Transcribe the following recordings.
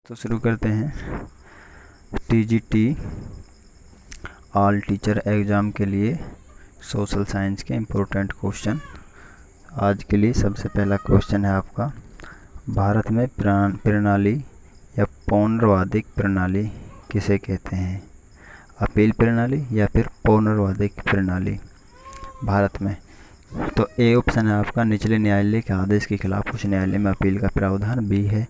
तो शुरू करते हैं। टीजीटी ऑल टीचर एग्ज़ाम के लिए सोशल साइंस के इम्पोर्टेंट क्वेश्चन। आज के लिए सबसे पहला क्वेश्चन है आपका, भारत में प्रणाली या पौनर्वादिक प्रणाली किसे कहते हैं? अपील प्रणाली या फिर पौनर्वादिक प्रणाली भारत में। तो ए ऑप्शन है आपका, निचले न्यायालय के आदेश के खिलाफ उच्च न्यायालय में अपील का प्रावधान। बी है,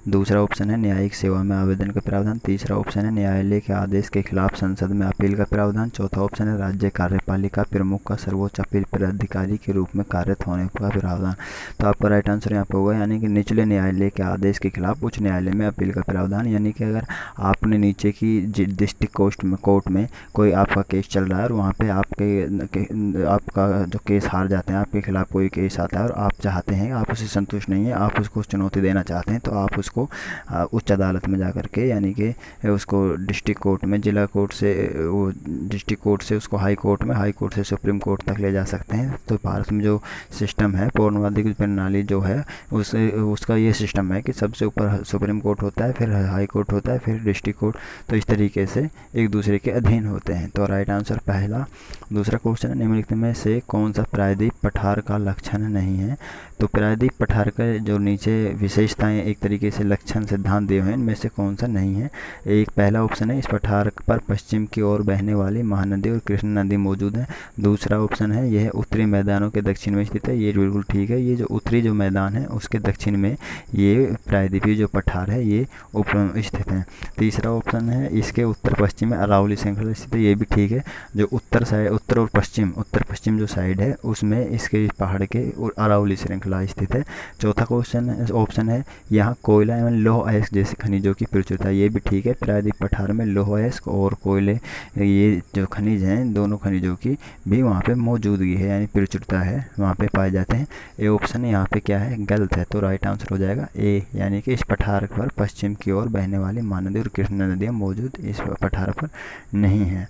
दूसरा ऑप्शन है न्यायिक सेवा में आवेदन का प्रावधान। तीसरा ऑप्शन है न्यायालय के आदेश के खिलाफ संसद में अपील का प्रावधान। चौथा ऑप्शन है राज्य कार्यपालिका प्रमुख का सर्वोच्च अपील प्राधिकारी के रूप में कार्यरत होने का प्रावधान। तो आपका राइट आंसर यहाँ पे होगा, यानी कि निचले न्यायालय के आदेश के खिलाफ उच्च न्यायालय में अपील का प्रावधान। यानी कि अगर आपने नीचे की डिस्ट्रिक्ट कोर्ट में कोई आपका केस चल रहा है और वहाँ पे आपका जो केस हार जाते हैं, आपके खिलाफ कोई केस आता है और आप चाहते हैं, आप उससे संतुष्ट नहीं है, आप उसको चुनौती देना चाहते हैं, तो आप उसको उच्च अदालत में जा कर के, यानी कि उसको डिस्ट्रिक्ट कोर्ट में, जिला कोर्ट से, वो डिस्ट्रिक्ट कोर्ट से उसको हाई कोर्ट में, हाई कोर्ट से सुप्रीम कोर्ट तक ले जा सकते हैं। तो भारत में जो सिस्टम है, पौनर्वादिक प्रणाली जो है, उसका ये सिस्टम है कि सबसे ऊपर सुप्रीम कोर्ट होता है, फिर हाई कोर्ट होता है, फिर डिस्ट्रिक्ट कोर्ट। तो इस तरीके से एक दूसरे के अधीन होते हैं। तो राइट आंसर पहला। दूसरा क्वेश्चन है, निम्नलिखित में से कौन सा प्रायद्वीप पठार का लक्षण नहीं है? तो प्रायद्वीप पठार का जो नीचे विशेषताएं एक तरीके से लक्षण सिद्धांत दिए हुए हैं, इनमें से कौन सा नहीं है? एक पहला ऑप्शन है, इस पठार पर पश्चिम की ओर बहने वाली महानदी और कृष्ण नदी मौजूद है। दूसरा ऑप्शन है, यह उत्तरी मैदानों के दक्षिण में स्थित है। ये बिल्कुल ठीक है, ये जो उत्तरी जो मैदान है उसके दक्षिण में ये प्रायद्वीपीय जो पठार है ये स्थित है। तीसरा ऑप्शन है, इसके उत्तर पश्चिम में अरावली श्रृंखला स्थित है। ये भी ठीक है, जो उत्तर साइड, उत्तर पश्चिम जो साइड है उसमें इसके पहाड़ के और अरावली श्रृंखला स्थित है। चौथा क्वेश्चन ऑप्शन है, यहाँ कोयला एवं लौह अयस्क जैसे खनिजों की प्रचुरता। ये भी ठीक है, प्रायद्वीप पठार में लौह अयस्क और कोयले, ये जो खनिज हैं, दोनों खनिजों की भी वहाँ पे मौजूदगी है, यानी प्रचुरता है, वहाँ पे पाए जाते हैं। ये ऑप्शन यहाँ पे क्या है, गलत है। तो राइट आंसर हो जाएगा ए, यानी कि इस पठार पर पश्चिम की ओर बहने वाली महानदी और कृष्ण नदियाँ मौजूद इस पठार पर नहीं है।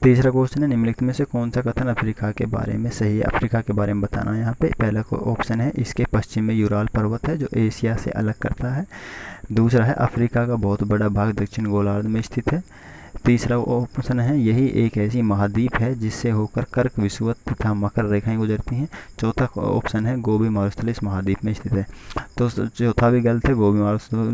तीसरा क्वेश्चन है, निम्नलिखित में से कौन सा कथन अफ्रीका के बारे में सही है? अफ्रीका के बारे में बताना है यहाँ पे। पहला ऑप्शन है, इसके पश्चिम में यूराल पर्वत है जो एशिया से अलग करता है। दूसरा है, अफ्रीका का बहुत बड़ा भाग दक्षिण गोलार्ध में स्थित है। तीसरा ऑप्शन है, यही एक ऐसी महाद्वीप है जिससे होकर कर्क, विषुवत तथा मकर रेखाएं गुजरती हैं। चौथा ऑप्शन है, गोबी मारुस्थल इस महाद्वीप में स्थित है। तो चौथा भी गलत है, गोबी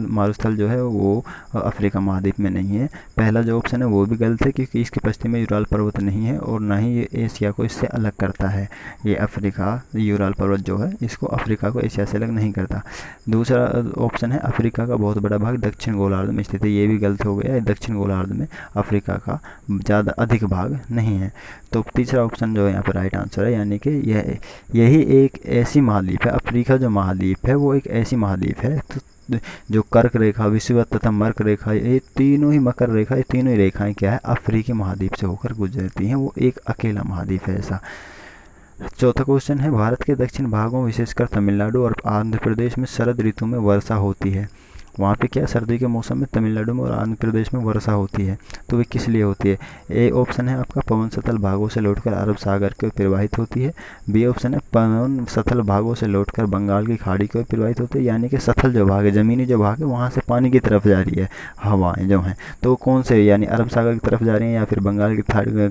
मारुस्थल जो है वो अफ्रीका महाद्वीप में नहीं है। पहला जो ऑप्शन है वो भी गलत है, क्योंकि इसके पश्चिम में यूराल पर्वत नहीं है और ना ही ये एशिया को इससे अलग करता है। ये अफ्रीका, यूराल पर्वत जो है, इसको अफ्रीका को एशिया से अलग नहीं करता। दूसरा ऑप्शन है, अफ्रीका का बहुत बड़ा भाग दक्षिण गोलार्ध में स्थित है। ये भी गलत हो गया, दक्षिण गोलार्ध में अफ्रीका का ज़्यादा अधिक भाग नहीं है। तो तीसरा ऑप्शन जो है यहाँ पर राइट आंसर है, यानी कि यही एक ऐसी महाद्वीप है, अफ्रीका जो महाद्वीप है वो एक ऐसी महाद्वीप है तो जो कर्क रेखा, विषुवत तथा मकर रेखा, ये तीनों ही, मकर रेखा, ये तीनों ही रेखाएं क्या है, अफ्रीकी महाद्वीप से होकर गुजरती हैं। वो एक अकेला महाद्वीप है ऐसा। चौथा क्वेश्चन है, भारत के दक्षिण भागों विशेषकर तमिलनाडु और आंध्र प्रदेश में शरद ऋतु में वर्षा होती है। वहाँ पे क्या, सर्दी के मौसम में तमिलनाडु में और आंध्र प्रदेश में वर्षा होती है। तो वे किस लिए होती है? ए ऑप्शन है आपका, पवन सतल भागों से लौटकर अरब सागर की ओर प्रवाहित होती है। बी ऑप्शन है, पवन सतल भागों से लौटकर बंगाल की खाड़ी की ओर प्रवाहित होती है। यानी कि सतल जो भाग है, ज़मीनी जो भाग है, वहाँ से पानी की तरफ जा रही है हवाएं जो हैं, तो कौन से, यानी अरब सागर की तरफ जा रही हैं या फिर बंगाल की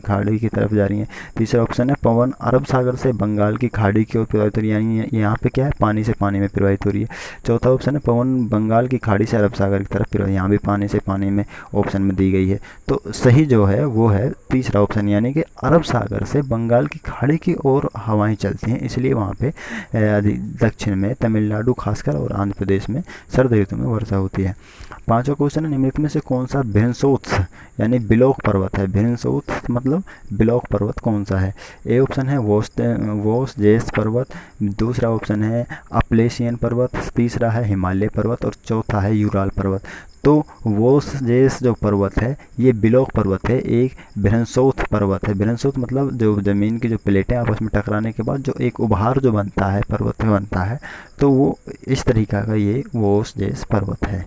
खाड़ी की तरफ जा रही हैं? तीसरा ऑप्शन है, पवन अरब सागर से बंगाल की खाड़ी की ओर प्रवाहित हो रही है, यानी यहाँ पे क्या है, पानी से पानी में प्रवाहित हो रही है। चौथा ऑप्शन है, पवन बंगाल की खाड़ी से अरब सागर की तरफ फिर यहाँ भी पानी से पानी में ऑप्शन में दी गई है। तो सही जो है वो है तीसरा ऑप्शन, यानी कि अरब सागर से बंगाल की खाड़ी की ओर हवाएं चलती हैं, इसलिए वहाँ पे दक्षिण में तमिलनाडु खासकर और आंध्र प्रदेश में शरद ऋतु में वर्षा होती है। पांचवा क्वेश्चन है, निम्नलिखित में से कौन सा भिन्सोत्स यानी बिलोक पर्वत है? भिन्सोत्स मतलब बिलोक पर्वत कौन सा है? ए ऑप्शन है, वोस पर्वत। दूसरा ऑप्शन है, अपलेशियन पर्वत। तीसरा है, हिमालय पर्वत। और चौथा है, यूराल पर्वत। तो वोसजेस जो पर्वत है ये बिलोक पर्वत है, एक बिरंसोथ पर्वत है। बिरंसोथ मतलब जो ज़मीन की जो प्लेटें आपस में टकराने के बाद जो एक उभार जो बनता है, पर्वत में बनता है, तो वो इस तरीका का ये वोसजेस पर्वत है।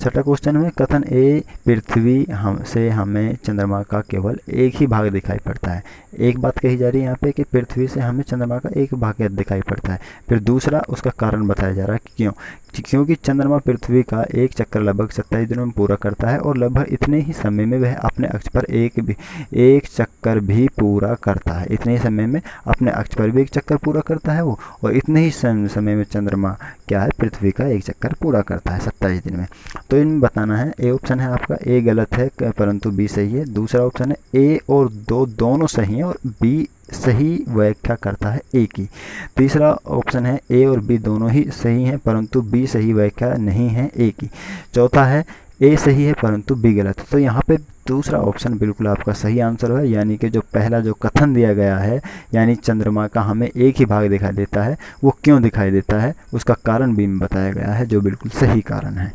छठा क्वेश्चन में कथन ए पृथ्वी से हमें चंद्रमा का केवल एक ही भाग दिखाई पड़ता है। एक बात कही जा रही है यहाँ पे कि पृथ्वी से हमें चंद्रमा का एक भाग दिखाई पड़ता है। फिर दूसरा उसका कारण बताया जा रहा है कि क्यों, क्योंकि चंद्रमा पृथ्वी का एक चक्कर लगभग 27 दिनों में पूरा करता है और लगभग इतने ही समय में वह अपने अक्ष पर एक चक्कर भी पूरा करता है। इतने ही समय में अपने अक्ष पर भी एक चक्कर पूरा करता है वो, और इतने ही समय में चंद्रमा क्या है, पृथ्वी का एक चक्कर पूरा करता है 27 दिन में। तो इनमें बताना है, ए ऑप्शन है आपका, ए गलत है परंतु बी सही है। दूसरा ऑप्शन है ए और दो दोनों सही हैं और बी सही व्याख्या करता है ए की। तीसरा ऑप्शन है ए और बी दोनों ही सही हैं परंतु बी सही व्याख्या नहीं है ए की। चौथा है ए सही है परंतु बी गलत है। तो यहाँ पे दूसरा ऑप्शन बिल्कुल आपका सही आंसर है, यानी कि जो पहला जो कथन दिया गया है, यानी चंद्रमा का हमें एक ही भाग दिखाई देता है, वो क्यों दिखाई देता है उसका कारण भी बताया गया है, जो बिल्कुल सही कारण है।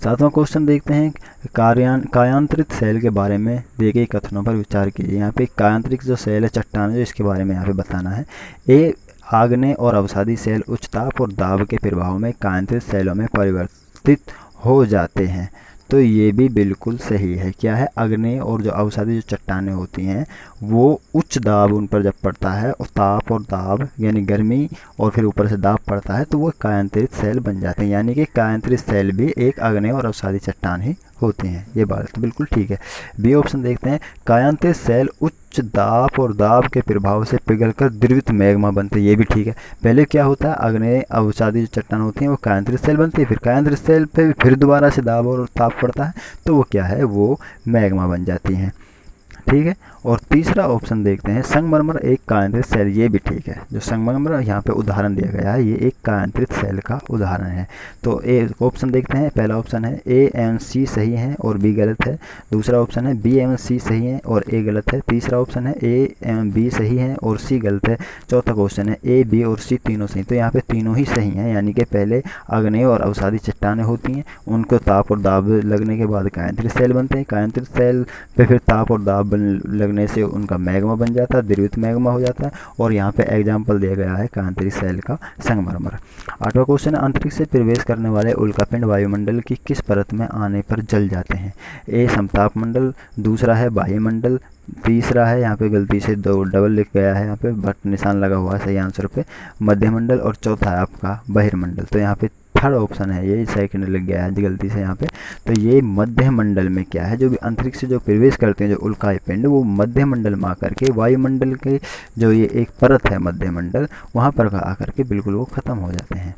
सातवां क्वेश्चन देखते हैं, कायांतरित सेल के बारे में दिए गए कथनों पर विचार कीजिए। यहाँ पे कायांतरिक जो सेल है, चट्टान है, इसके बारे में यहाँ पे बताना है। ए आग्नेय और अवसादी सेल उच्च ताप और दाब के प्रभाव में कायांतरित सेलों में परिवर्तित हो जाते हैं। तो ये भी बिल्कुल सही है। क्या है, आग्नेय और जो अवसादी जो चट्टानें होती हैं वो उच्च दाब उन पर जब पड़ता है और ताप और दाब यानी गर्मी और फिर ऊपर से दाब पड़ता है तो वो कायांतरित सेल बन जाते हैं। यानी कि कायांतरित सेल भी एक आग्नेय और अवसादी चट्टान ही होती हैं। ये बात तो बिल्कुल ठीक है। बी ऑप्शन देखते हैं, कायांतरित सेल उच्च दाब और दाब के प्रभाव से पिघलकर द्रवित मैग्मा बनते हैं। ये भी ठीक है। पहले क्या होता है, आग्नेय अवसादी जो चट्टान होती हैं वो कायांतरित सेल बनती है, फिर कायांतरित सेल पे फिर दोबारा से दाब और ताप पड़ता है तो वो क्या है, वो मैग्मा बन जाती हैं। ठीक है। और तीसरा ऑप्शन देखते हैं, संगमरमर एक कायांतरित सेल। ये भी ठीक है। जो संगमरमर यहाँ पे उदाहरण दिया गया है ये एक कायांतरित सेल का उदाहरण है। तो ए ऑप्शन देखते हैं, पहला ऑप्शन है ए एवं सी सही है और बी गलत है। दूसरा ऑप्शन है बी एवं सी सही है और ए गलत है। तीसरा ऑप्शन है ए एवं बी सही है और सी गलत है। चौथा क्वेश्चन है ए बी और सी तीनों सही। तो यहाँ पे तीनों ही सही हैं, यानी कि पहले आग्नेय और अवसादी चट्टानें होती हैं, उनको ताप और दाब लगने के बाद कायांतरित सेल बनते हैं। कायांतरित सेल पे फिर ताप और दाब लगने से उनका मैग्मा बन जाता है, द्रवित मैग्मा हो जाता है। और यहाँ पे एग्जाम्पल दिया गया है कायांतरित सेल का संगमरमर। आठवां क्वेश्चन है, अंतरिक्ष से प्रवेश करने वाले उल्कापिंड वायुमंडल की किस परत में आने पर जल जाते हैं। ए समताप मंडल, दूसरा है वायुमंडल, तीसरा है, यहाँ पे गलती से दो डबल लिख गया है, यहाँ पे बट निशान लगा हुआ है सही आंसर पे, मध्यमंडल, और चौथा है आपका बहिर्मंडल। तो यहाँ पे थर्ड ऑप्शन है, ये सेकंड लिख गया है गलती से यहाँ पे। तो ये मध्य मंडल में क्या है, जो भी अंतरिक्ष से जो प्रवेश करते हैं जो उल्कापिंड, वो मध्य मंडल में आकर के वायुमंडल के जो ये एक परत है मध्य मंडल, वहाँ पर आकर के बिल्कुल वो खत्म हो जाते हैं।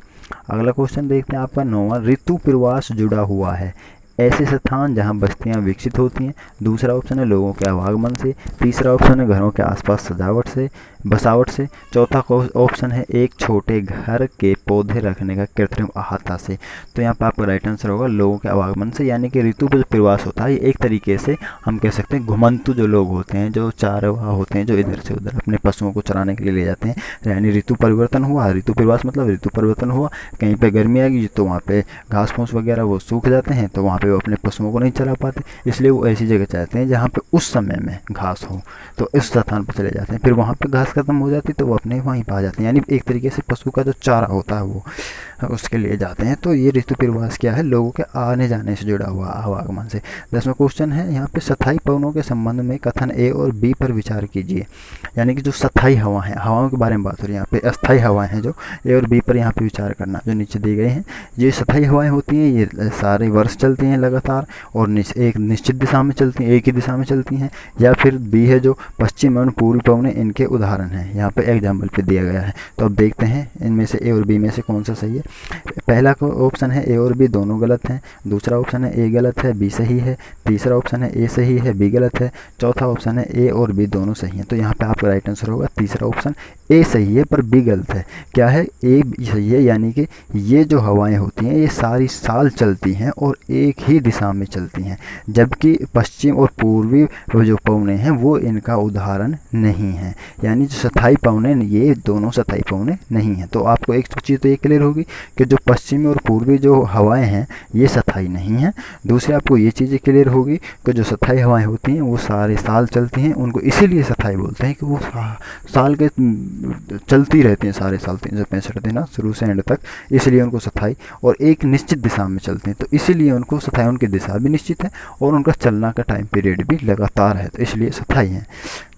अगला क्वेश्चन देखते हैं आपका 9वां, ऋतु प्रवास जुड़ा हुआ है ऐसे स्थान जहां बस्तियां विकसित होती हैं। दूसरा ऑप्शन है लोगों के आवागमन से। तीसरा ऑप्शन है घरों के आसपास सजावट से, बसावट से। चौथा ऑप्शन है एक छोटे घर के पौधे रखने का कृत्रिम अहाता से। तो यहाँ पर आपका राइट आंसर होगा लोगों के आवागमन से, यानी कि ऋतु पर जो प्रवास होता है ये एक तरीके से हम कह सकते हैं घुमंतु जो लोग होते हैं, जो चारवाह होते हैं, जो इधर से उधर अपने पशुओं को चराने के लिए ले जाते हैं। यानी ऋतु परिवर्तन हुआ, ऋतु प्रवास मतलब ऋतु परिवर्तन हुआ, कहीं पे गर्मी आएगी तो वहाँ पे घास फूस वगैरह वो सूख जाते हैं, तो वहाँ पे वो अपने पशुओं को नहीं चला पाते, इसलिए वो ऐसी जगह चाहते हैं जहाँ पे उस समय में घास हो, तो इस स्थान पर चले जाते हैं। फिर वहाँ पे घास खत्म हो जाती तो वो अपने वहीं पर आ जाते हैं, यानी एक तरीके से पशु का जो चारा होता है वो उसके लिए जाते हैं। तो ये ऋतु प्रवास क्या है, लोगों के आने जाने से जुड़ा हुआ आवागमन से। 10वां क्वेश्चन है यहाँ पे स्थायी पवनों के संबंध में कथन ए और बी पर विचार कीजिए। यानी कि जो स्थायी हवा है, हवाओं के बारे में बात हो रही है यहाँ पे, अस्थायी हवाएं हैं जो ए और बी पर यहाँ पे विचार करना, जो नीचे दी गए हैं। ये स्थायी हवाएं होती हैं, ये सारे वर्ष चलती हैं लगातार और एक निश्चित दिशा में चलती हैं, एक ही दिशा में चलती हैं। या फिर बी है जो पश्चिम एवं पूर्वी पवनें, इनके उदाहरण हैं, यहाँ पे एग्जाम्पल पे दिया गया है। तो अब देखते हैं इनमें से ए और बी में से कौन सा सही है। पहला ऑप्शन है ए और बी दोनों गलत हैं। दूसरा ऑप्शन है ए गलत है बी सही है। तीसरा ऑप्शन है ए सही है बी गलत है। चौथा ऑप्शन है ए और बी दोनों सही हैं। तो यहाँ पे आपका राइट आंसर होगा तीसरा ऑप्शन, ए सही है पर बी गलत है। क्या है, ए सही है, यानी कि ये जो हवाएं होती हैं ये सारी साल चलती हैं और एक ही दिशा में चलती हैं, जबकि पश्चिम और पूर्वी जो पवनें हैं वो इनका उदाहरण नहीं है। यानी जो स्थायी पवनें, ये दोनों स्थायी पवनें नहीं हैं। तो आपको एक चीज़ तो ये क्लियर होगी, कि जो पश्चिमी और पूर्वी जो हवाएं हैं ये स्थायी नहीं हैं। दूसरे आपको ये चीज़ें क्लियर होगी कि जो स्थायी हवाएं होती हैं वो सारे साल चलती हैं, उनको इसीलिए स्थायी बोलते हैं कि वो साल के चलती रहती हैं सारे साल 365 दिन शुरू से एंड तक, इसलिए उनको स्थायी, और एक निश्चित दिशा में चलते हैं तो इसीलिए उनको स्थायी, उनकी दिशा भी निश्चित है और उनका चलना का टाइम पीरियड भी लगातार है, तो इसलिए स्थायी है।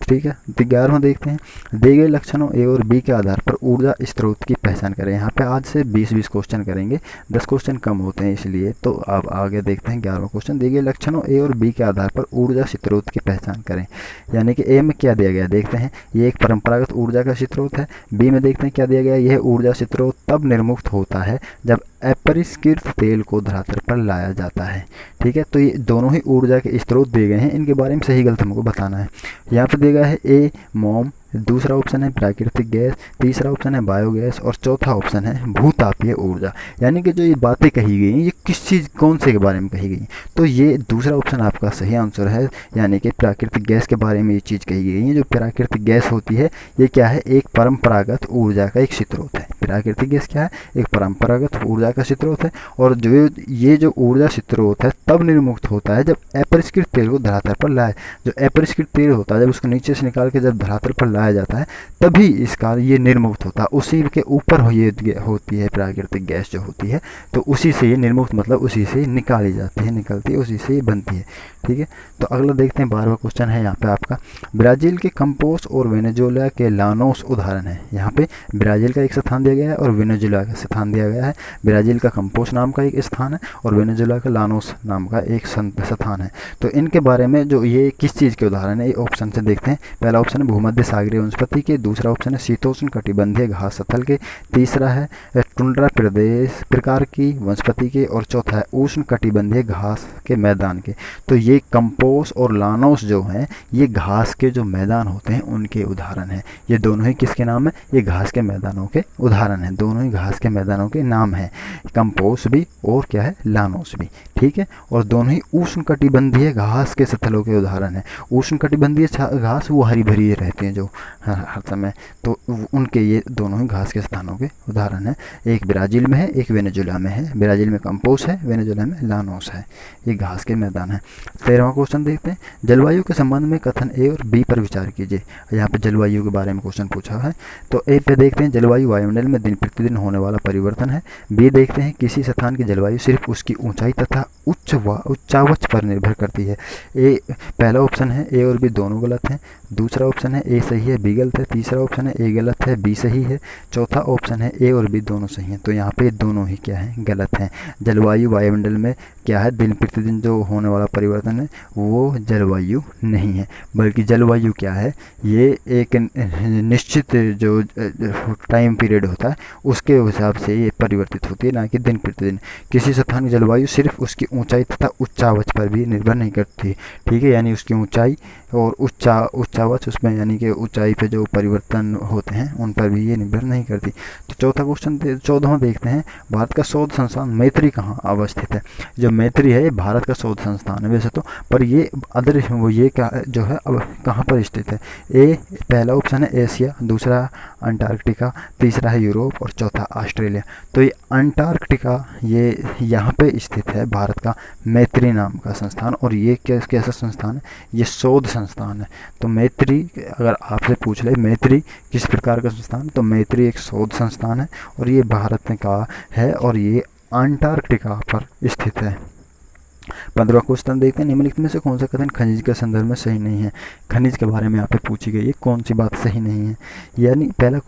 ठीक है, तो 11वां देखते हैं, दिए गए लक्षणों ए और बी के आधार पर ऊर्जा स्रोत की पहचान करें। यहाँ पे आज से 20-20 क्वेश्चन करेंगे, 10 क्वेश्चन कम होते हैं इसलिए। तो अब आगे देखते हैं 11वां क्वेश्चन, दिए गए लक्षणों ए और बी के आधार पर ऊर्जा स्रोत की पहचान करें। यानी कि ए में क्या दिया गया देखते हैं, ये एक परंपरागत ऊर्जा का स्रोत है। बी में देखते हैं क्या दिया गया, यह ऊर्जा स्रोत तब निर्मुक्त होता है जब अपरिष्कृत तेल को धरातल पर लाया जाता है। ठीक है, तो ये दोनों ही ऊर्जा के स्रोत दिए गए हैं, इनके बारे में सही गलत हमको बताना है। यहाँ पर दिया गया है ए मोम, दूसरा ऑप्शन है प्राकृतिक गैस, तीसरा ऑप्शन है बायोगैस और चौथा ऑप्शन है भूतापीय ऊर्जा। यानी कि जो ये बातें कही गई हैं ये किस चीज़ कौन से के बारे में कही गई, तो ये दूसरा ऑप्शन आपका सही आंसर है। यानी कि प्राकृतिक गैस के बारे में ये चीज़ कही गई है। जो प्राकृतिक गैस होती है ये क्या है, एक परंपरागत ऊर्जा का एक स्रोत है। प्राकृतिक गैस क्या है, एक परंपरागत ऊर्जा का स्रोत है, और जो ये जो ऊर्जा स्रोत है तब निर्मुक्त होता है जब अपरिष्कृत तेल को धरातल पर लाए। जो अपरिष्कृत तेल होता है जब उसको नीचे से निकाल के जब धरातल पर लाया जाता है तभी इसका ये निर्मुक्त होता है, उसी के ऊपर ये होती है प्राकृतिक गैस जो होती है, तो उसी से ये निर्मुक्त मतलब उसी से निकाली जाती है, निकलती है, उसी से ये बनती है। ठीक है, तो अगला देखते हैं 12वां क्वेश्चन है यहाँ पे आपका, ब्राज़ील के कंपोस और वेनेजुएला के लानोस उदाहरण है। यहाँ पे ब्राज़ील का एक स्थान दिया गया है और वेनेजुएला का स्थान दिया गया है। ब्राज़ील का कंपोस नाम का एक स्थान है और वेनेजुएला का लानोस नाम का एक स्थान है। तो इनके बारे में जो ये किस चीज़ के उदाहरण है, ये ऑप्शन से देखते हैं। पहला ऑप्शन है भूमध्य सागरीय वनस्पति के, दूसरा ऑप्शन है शीतोष्ण कटिबंधीय घास स्थल के, तीसरा है टुंड्रा प्रदेश प्रकार की वनस्पति के, और चौथा है उष्ण कटिबंधीय घास के मैदान के। तो ये कंपोस और लानोस जो हैं ये घास के जो मैदान होते हैं उनके उदाहरण हैं। ये दोनों ही किसके नाम है, ये घास के मैदानों के उदाहरण हैं, दोनों ही घास के मैदानों के नाम हैं, कंपोस भी और क्या है लानोस भी। ठीक है, और दोनों ही उष्ण कटिबंधीय घास के स्थलों के उदाहरण हैं। उष्ण कटिबंधीय घास वो हरी भरी रहती हैं जो हर समय, तो उनके ये दोनों ही घास के स्थानों के उदाहरण हैं। एक ब्राज़ील में है, एक वेनेजुएला में है। ब्राज़ील में कंपोस है, वेनेजुएला में लानोस है, ये घास के मैदान है। 13वां क्वेश्चन देखते हैं, जलवायु के संबंध में कथन ए और बी पर विचार कीजिए। यहाँ पे जलवायु के बारे में क्वेश्चन पूछा है, तो ए पे देखते हैं जलवायु वायुमंडल में दिन प्रतिदिन होने वाला परिवर्तन है। बी देखते हैं किसी स्थान की जलवायु सिर्फ उसकी ऊंचाई तथा उच्चावच पर निर्भर करती है। ए पहला ऑप्शन है, ए और बी दोनों गलत हैं। दूसरा ऑप्शन है ए सही है बी गलत है। तीसरा ऑप्शन है ए गलत है बी सही है। चौथा ऑप्शन है ए और बी दोनों सही हैं। तो यहाँ पे दोनों ही क्या है, गलत हैं। जलवायु वायुमंडल में क्या है, दिन प्रतिदिन जो होने वाला परिवर्तन है वो जलवायु नहीं है, बल्कि जलवायु क्या है, ये एक निश्चित जो टाइम पीरियड होता है उसके हिसाब से ये परिवर्तित होती है, ना कि दिन प्रतिदिन। किसी स्थान की जलवायु सिर्फ उसकी ऊंचाई तथा उच्चावच पर भी निर्भर नहीं करती। ठीक है, यानी उसकी ऊंचाई और उच्चावच उसमें यानी कि ऊंचाई पे जो परिवर्तन होते हैं उन पर भी ये निर्भर नहीं करती। तो चौथा क्वेश्चन 14वां देखते हैं, भारत का शोध संस्थान मैत्री कहाँ अवस्थित है। जो मैत्री है ये भारत का शोध संस्थान है वैसे तो, पर ये अदर वो ये क्या जो है अब कहाँ पर स्थित है। ए पहला ऑप्शन है एशिया, दूसरा अंटार्कटिका, तीसरा है यूरोप और चौथा ऑस्ट्रेलिया। तो ये अंटार्कटिका ये यहाँ पे स्थित है भारत का मैत्री नाम का संस्थान, और ये कैसा संस्थान है, ये शोध संस्थान है। तो मैत्री अगर आपसे पूछ ले मैत्री किस प्रकार का संस्थान, तो मैत्री एक शोध संस्थान है और ये भारत का है और ये अंटार्कटिका पर स्थित है। 15वां क्वेश्चन देखते हैं, निम्नलिखित में से कौन सा कथन खनिज के संदर्भ में सही नहीं है। खनिज के बारे में यहाँ पे पूछी गई है, कौन सी बात सही नहीं है। यानी पहला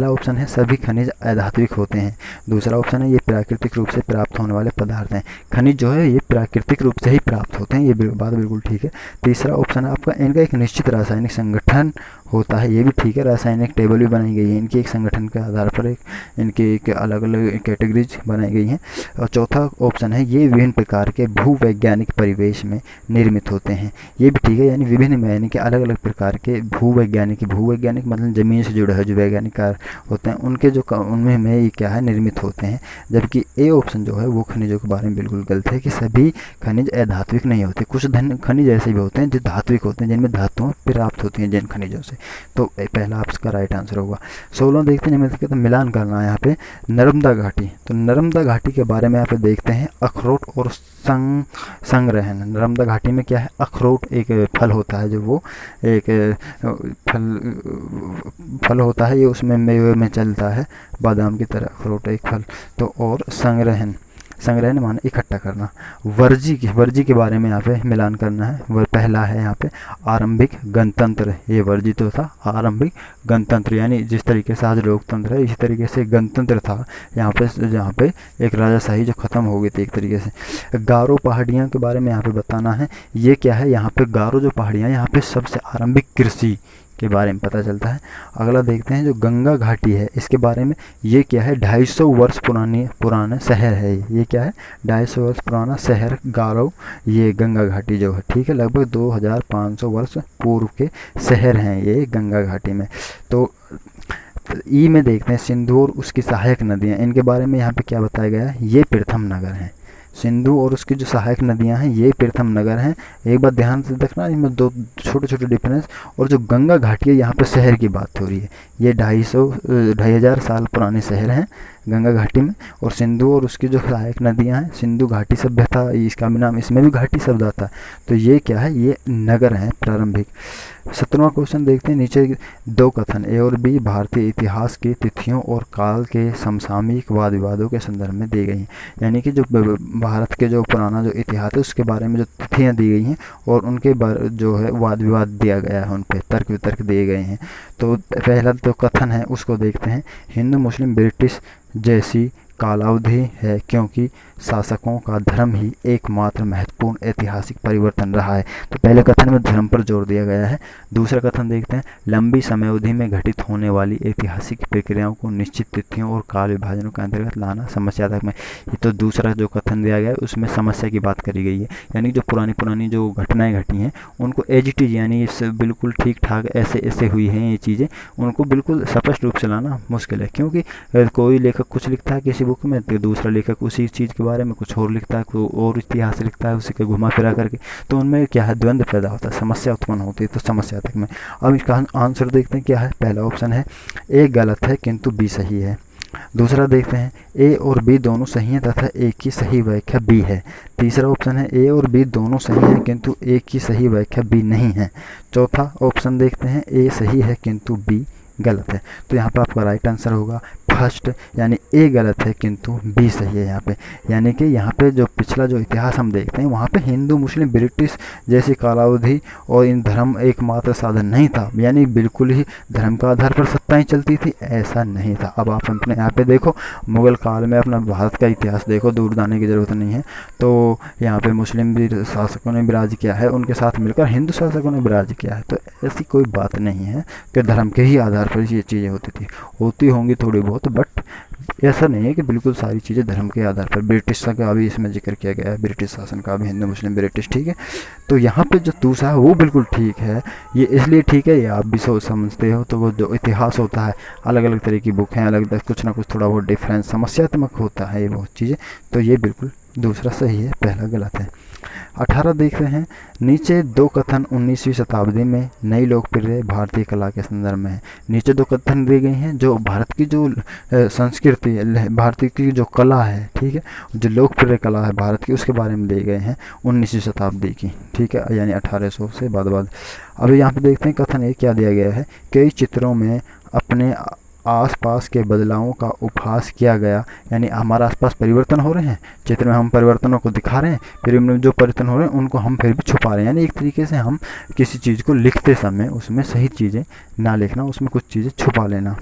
ऑप्शन है सभी खनिज अधात्विक होते हैं। दूसरा ऑप्शन है ये प्राकृतिक रूप से प्राप्त होने वाले पदार्थ हैं। खनिज जो है ये प्राकृतिक रूप से ही प्राप्त होते हैं, ये बात बिल्कुल ठीक है। तीसरा ऑप्शन है आपका इनका एक निश्चित रासायनिक संगठन होता है, ये भी ठीक है। रासायनिक टेबल भी बनाई गई है इनकी, एक संगठन के आधार पर इनके एक अलग अलग कैटेगरीज बनाई गई हैं। और चौथा ऑप्शन है ये विभिन्न प्रकार के भूवैज्ञानिक परिवेश में निर्मित होते हैं। ये भी ठीक है, यानी विभिन्न यानी कि अलग अलग प्रकार के भूवैज्ञानिक मतलब ज़मीन से जुड़े हुए जो वैज्ञानिक कार्य होते हैं उनके जो उनमें में ये क्या है निर्मित होते हैं। जबकि ए ऑप्शन जो है वो खनिजों के बारे में बिल्कुल गलत है कि सभी खनिज अधात्विक नहीं होते। कुछ खनिज ऐसे भी होते हैं जो धात्विक होते हैं, जिनमें धातुएं प्राप्त होती हैं जिन खनिजों से। तो पहला आपका राइट आंसर होगा। 16 देखते हैं, तो मिलान करना है यहाँ पे नर्मदा घाटी। तो नर्मदा घाटी के बारे में यहाँ पे देखते हैं अखरोट और संग्रहण। नर्मदा घाटी में क्या है, अखरोट एक फल होता है, जो वो एक फल होता है, ये उसमें मेवे में चलता है बादाम की तरह, अखरोट एक फल। तो और संग्रहण माने इकट्ठा करना। वर्जी के बारे में यहाँ पे मिलान करना है। वह पहला है यहाँ पे आरंभिक गणतंत्र, ये वर्जी तो था आरंभिक गणतंत्र, यानी जिस तरीके से आज लोकतंत्र है इसी तरीके से गणतंत्र था यहाँ पे, जहाँ पे एक राजाशाही जो खत्म हो गई थी एक तरीके से। गारो पहाड़ियाँ के बारे में यहाँ पे बताना है। ये क्या है, यहाँ पे गारो जो पहाड़ियाँ, यहाँ पे सबसे आरंभिक कृषि के बारे में पता चलता है। अगला देखते हैं जो गंगा घाटी है, इसके बारे में ये क्या है, 250 वर्ष पुराना शहर है। ये क्या है, 250 वर्ष पुराना शहर गारो, ये गंगा घाटी जो है, ठीक है, लगभग 2500 वर्ष पूर्व के शहर हैं ये गंगा घाटी में। तो ई में देखते हैं सिंधु और उसकी सहायक नदियाँ, इनके बारे में यहाँ पे क्या बताया गया है, ये प्रथम नगर हैं। सिंधु और उसकी जो सहायक नदियां हैं ये प्रथम नगर हैं। एक बात ध्यान से देखना, इसमें दो छोटे छोटे डिफरेंस। और जो गंगा घाटी है यहाँ पे शहर की बात हो रही है, ये 2,500 साल पुराने शहर हैं गंगा घाटी में। और सिंधु और उसकी जो सहायक नदियां हैं, सिंधु घाटी सभ्यता इसका भी नाम, इसमें भी घाटी शब्द आता है। तो ये क्या है, ये नगर हैं प्रारंभिक। 17वां क्वेश्चन देखते हैं, नीचे दो कथन ए और बी भारतीय इतिहास की तिथियों और काल के समसामयिक वाद विवादों के संदर्भ में दी गई हैं। यानी कि जो भारत के जो पुराना जो इतिहास है उसके बारे में जो तिथियां दी गई हैं और उनके जो है वाद विवाद दिया गया है, उन पर तर्क वितर्क दिए गए हैं। तो पहला जो कथन है उसको देखते हैं, हिंदू मुस्लिम ब्रिटिश जैसी कालावधि है क्योंकि शासकों का धर्म ही एकमात्र महत्वपूर्ण ऐतिहासिक परिवर्तन रहा है। तो पहले कथन में धर्म पर जोर दिया गया है। दूसरा कथन देखते हैं, लंबी समयावधि में घटित होने वाली ऐतिहासिक प्रक्रियाओं को निश्चित तिथियों और काल विभाजनों के अंतर्गत लाना समस्यात्मक में। ये तो दूसरा जो कथन दिया गया है उसमें समस्या की बात करी गई है, यानी जो पुरानी जो घटनाएं घटी हैं उनको एज इट इज, यानी इससे बिल्कुल ठीक ठाक ऐसे हुई हैं ये चीज़ें, उनको बिल्कुल स्पष्ट रूप से लाना मुश्किल है। क्योंकि कोई लेखक कुछ लिखता है किसी बुक में, तो दूसरा लेखक उसी चीज़ के बारे में कुछ और लिखता है, कोई और इतिहास लिखता है उसी के घुमा फिरा करके, तो उनमें क्या है, द्वंद्व पैदा होता है, समस्या उत्पन्न होती है। तो समस्या तक में अब इसका आंसर देखते हैं क्या है। पहला ऑप्शन है ए गलत है किंतु बी सही है। दूसरा देखते हैं, ए और बी दोनों सही हैं तथा ए की सही व्याख्या बी है। तीसरा ऑप्शन है ए और बी दोनों सही हैं किंतु ए की सही व्याख्या बी नहीं है। चौथा ऑप्शन देखते हैं, ए सही है किंतु बी गलत है। तो यहाँ पर आपका राइट आंसर होगा फर्स्ट, यानी ए गलत है किंतु बी सही है यहाँ पे। यानी कि यहाँ पे जो पिछला जो इतिहास हम देखते हैं वहाँ पे हिंदू मुस्लिम ब्रिटिश जैसी कालावधि और इन धर्म एकमात्र साधन नहीं था, यानी बिल्कुल ही धर्म का आधार पर सत्ताएं चलती थी, ऐसा नहीं था। अब आप अपने यहाँ पे देखो, मुगल काल में अपना भारत का इतिहास देखो, दूर जाने की ज़रूरत नहीं है। तो यहाँ पे मुस्लिम भी शासकों ने विराज किया है, उनके साथ मिलकर हिंदू शासकों ने विराज किया है। तो ऐसी कोई बात नहीं है कि धर्म के ही आधार पर ये चीज़ें होती होंगी थोड़ी बहुत, बट ऐसा नहीं है कि बिल्कुल सारी चीज़ें धर्म के आधार पर। ब्रिटिश का भी इसमें जिक्र किया गया है, ब्रिटिश शासन का भी, हिंदू मुस्लिम ब्रिटिश, ठीक है। तो यहाँ पे जो दूसरा है वो बिल्कुल ठीक है। ये इसलिए ठीक है, ये आप भी सोच समझते हो। तो वो जो इतिहास होता है, अलग अलग तरह की बुक हैं, अलग कुछ ना कुछ थोड़ा बहुत डिफरेंस समस्यात्मक होता है ये बहुत चीज़ें। तो ये बिल्कुल दूसरा सही है, पहला गलत है। 18 देख रहे हैं, नीचे दो कथन 19वीं शताब्दी में नई लोकप्रिय भारतीय कला के संदर्भ में है। नीचे दो कथन दिए गए हैं जो भारत की जो संस्कृति है, भारतीय की जो कला है, ठीक है, जो लोकप्रिय कला है भारत की, उसके बारे में दिए गए हैं 19वीं शताब्दी की, ठीक है, यानी 1800 से बाद। अभी यहाँ पे देखते हैं कथन ये क्या दिया गया है, कई चित्रों में अपने आसपास के बदलावों का उपहास किया गया, यानी हमारे आसपास परिवर्तन हो रहे हैं, चित्र में हम परिवर्तनों को दिखा रहे हैं, फिर उनमें जो परिवर्तन हो रहे हैं उनको हम फिर भी छुपा रहे हैं। यानी एक तरीके से हम किसी चीज़ को लिखते समय उसमें सही चीज़ें ना लिखना, उसमें कुछ चीज़ें छुपा लेना,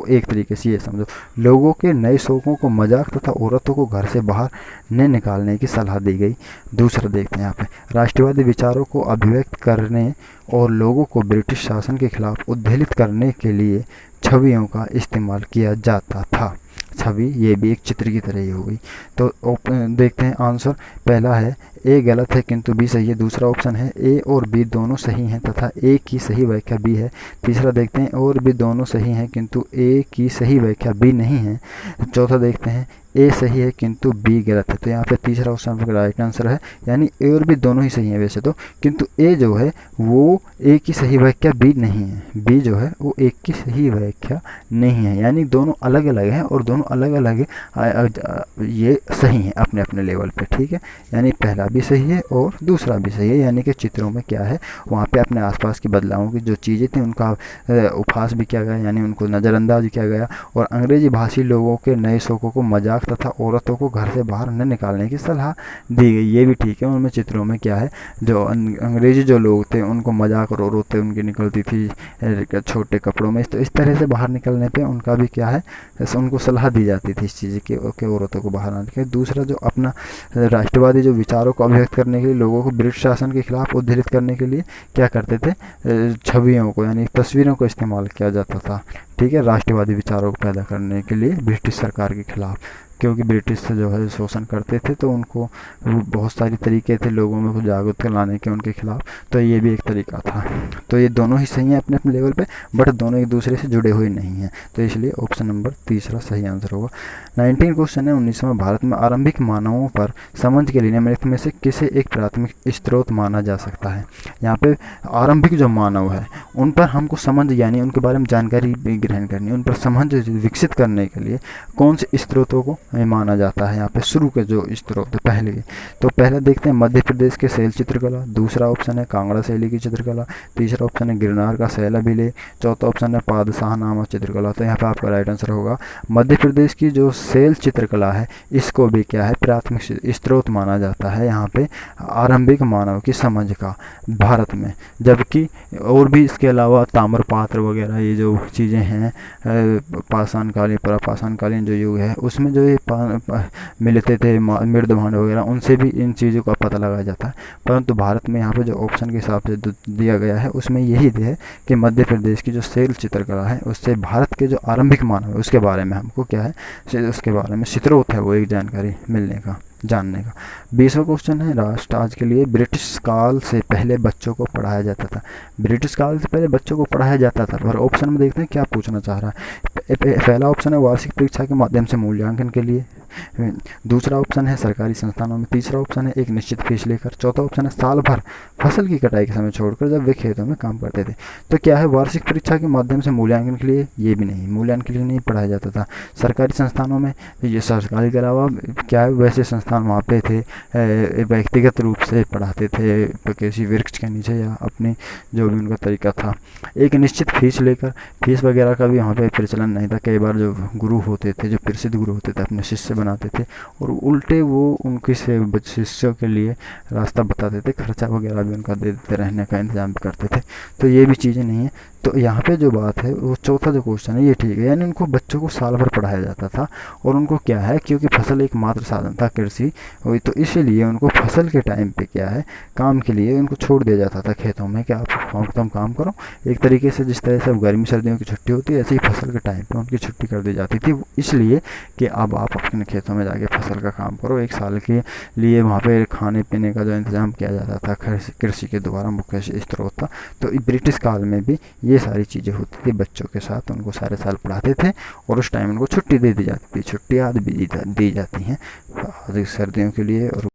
एक तरीके से ये समझो। लोगों के नए शौकों को मजाक तथा औरतों को घर से बाहर न निकालने की सलाह दी गई। दूसरा देखते हैं यहाँ पे, राष्ट्रवादी विचारों को अभिव्यक्त करने और लोगों को ब्रिटिश शासन के खिलाफ उद्वेलित करने के लिए छवियों का इस्तेमाल किया जाता था। छवि, ये भी एक चित्र की तरह ही हो गई। तो देखते हैं आंसर। पहला है ए गलत है किंतु बी सही है। दूसरा ऑप्शन है ए और बी दोनों सही हैं तथा ए की सही व्याख्या बी है। तीसरा देखते हैं और भी दोनों सही हैं किंतु ए की सही व्याख्या बी नहीं है। चौथा देखते हैं ए सही है किंतु बी गलत है। तो यहाँ पे तीसरा ऑप्शन राइट आंसर है, यानी ए और बी दोनों ही सही हैं वैसे तो, किंतु ए जो है वो ए की सही व्याख्या बी नहीं है। बी जो है वो ए की सही व्याख्या नहीं है, यानी दोनों अलग अलग हैं और दोनों अलग अलग ये सही हैं अपने अपने लेवल पे, ठीक है। यानी पहला भी सही है और दूसरा भी सही है, यानी कि चित्रों में क्या है वहाँ पे अपने आसपास की बदलावों की जो चीज़ें थी उनका उपहास भी किया गया, यानी उनको नज़रअंदाज किया गया। और अंग्रेजी भाषी लोगों के नए शौकों को मजाक तथा औरतों को घर से बाहर न निकालने की सलाह दी गई, ये भी ठीक है। उनमें चित्रों में क्या है, जो अंग्रेजी जो लोग थे उनको मजाक और औरतें उनकी निकलती थी छोटे कपड़ों में, तो इस तरह से बाहर निकलने पे उनका भी क्या है, उनको सलाह दी जाती थी इस चीज़ की औरतों को बाहर आने के। दूसरा जो अपना राष्ट्रवादी जो विचारों को अभिव्यक्त करने के लिए लोगों को ब्रिटिश शासन के खिलाफ उद्धृत करने के लिए क्या करते थे, छवियों को यानी तस्वीरों को इस्तेमाल किया जाता था, ठीक है, राष्ट्रवादी विचारों को पैदा करने के लिए ब्रिटिश सरकार के खिलाफ। क्योंकि ब्रिटिश से जो है शोषण करते थे तो उनको बहुत सारी तरीके थे लोगों में कुछ जागरूकता लाने के उनके खिलाफ, तो ये भी एक तरीका था। तो ये दोनों ही सही हैं अपने अपने लेवल पे, बट दोनों एक दूसरे से जुड़े हुए नहीं हैं, तो इसलिए ऑप्शन नंबर तीसरा सही आंसर होगा। 19 क्वेश्चन है 19वां, भारत में आरंभिक मानवों पर समझ के लिए निम्नलिखित में से किसे एक प्राथमिक स्रोत माना जा सकता है। यहाँ पे आरंभिक जो मानव है उन पर हमको समझ यानी उनके बारे में जानकारी ग्रहण करनी है, उन पर समझ विकसित करने के लिए कौन से स्रोतों को माना जाता है। यहाँ पे शुरू के जो स्रोत पहले, तो पहले देखते हैं मध्य प्रदेश के शैल चित्रकला, दूसरा ऑप्शन है कांगड़ा शैली की चित्रकला, तीसरा ऑप्शन है गिरनार का शैल अभिलेख, चौथा ऑप्शन है पादशाह नामक चित्रकला। तो यहाँ पे आपका राइट आंसर होगा मध्य प्रदेश की जो शैल चित्रकला है इसको भी क्या है प्राथमिक स्रोत माना जाता है यहाँ पे आरंभिक मानव की समझ का भारत में। जबकि और भी इसके अलावा ताम्रपात्र वगैरह ये जो चीज़ें हैं पाषाणकालीन प्रापाषाणकालीन जो युग है उसमें जो ये मिलते थे मृद भांड वगैरह, उनसे भी इन चीज़ों का पता लगाया जाता है। परंतु भारत में यहाँ पे जो ऑप्शन के हिसाब से दिया गया है उसमें यही है कि मध्य प्रदेश की जो शैल चित्रकला है उससे भारत के जो आरंभिक मानव है उसके बारे में हमको क्या है उसके बारे में स्रोत है वो एक जानकारी मिलने का जानने का। 20वां क्वेश्चन है राष्ट्र आज के लिए, ब्रिटिश काल से पहले बच्चों को पढ़ाया जाता था। ब्रिटिश काल से पहले बच्चों को पढ़ाया जाता था, और ऑप्शन में देखते हैं क्या पूछना चाह रहा है। पहला ऑप्शन है वार्षिक परीक्षा के माध्यम से मूल्यांकन के लिए, दूसरा ऑप्शन है सरकारी संस्थानों में, तीसरा ऑप्शन है एक निश्चित फीस लेकर, चौथा ऑप्शन है साल भर फसल की कटाई के समय छोड़कर जब वे खेतों में काम करते थे। तो क्या है वार्षिक परीक्षा के माध्यम से मूल्यांकन के लिए, ये भी नहीं, मूल्यांकन के लिए नहीं पढ़ाया जाता था। सरकारी संस्थानों में ये सरकारी के अलावा क्या है वैसे संस्थान वहाँ पे थे व्यक्तिगत रूप से पढ़ाते थे किसी वृक्ष के नीचे या अपने जो भी उनका तरीका था। एक निश्चित फीस लेकर, फीस वगैरह का भी वहाँ पे प्रचलन नहीं था। कई बार जो गुरु होते थे जो प्रसिद्ध गुरु होते थे अपने शिष्य बनाते थे और उल्टे वो उनके शिष्यों के लिए रास्ता बताते थे, खर्चा वगैरह भी उनका दे देते, रहने का इंतजाम भी करते थे। तो ये भी चीज़ें नहीं है। तो यहाँ पे जो बात है वो चौथा जो क्वेश्चन है ये ठीक है, यानी उनको बच्चों को साल भर पढ़ाया जाता था और उनको क्या है क्योंकि फसल एक मात्र साधन था कृषि, तो इसीलिए उनको फसल के टाइम पे क्या है काम के लिए उनको छोड़ दिया जाता था खेतों में कि आप तुम काम करो। एक तरीके से जिस तरह से अब गर्मी सर्दियों की छुट्टी होती है ऐसे ही फसल के टाइम पे उनकी छुट्टी कर दी जाती थी, इसलिए कि अब आप अपने खेतों में जाके फसल का काम करो। एक साल के लिए वहाँ पे खाने पीने का जो इंतजाम किया जाता था कृषि के द्वारा मुख्य स्रोत था। तो ब्रिटिश काल में भी ये सारी चीज़ें होती थी, बच्चों के साथ उनको सारे साल पढ़ाते थे और उस टाइम उनको छुट्टी दे दी जाती थी। छुट्टी आदि भी दी जाती हैं सर्दियों के लिए और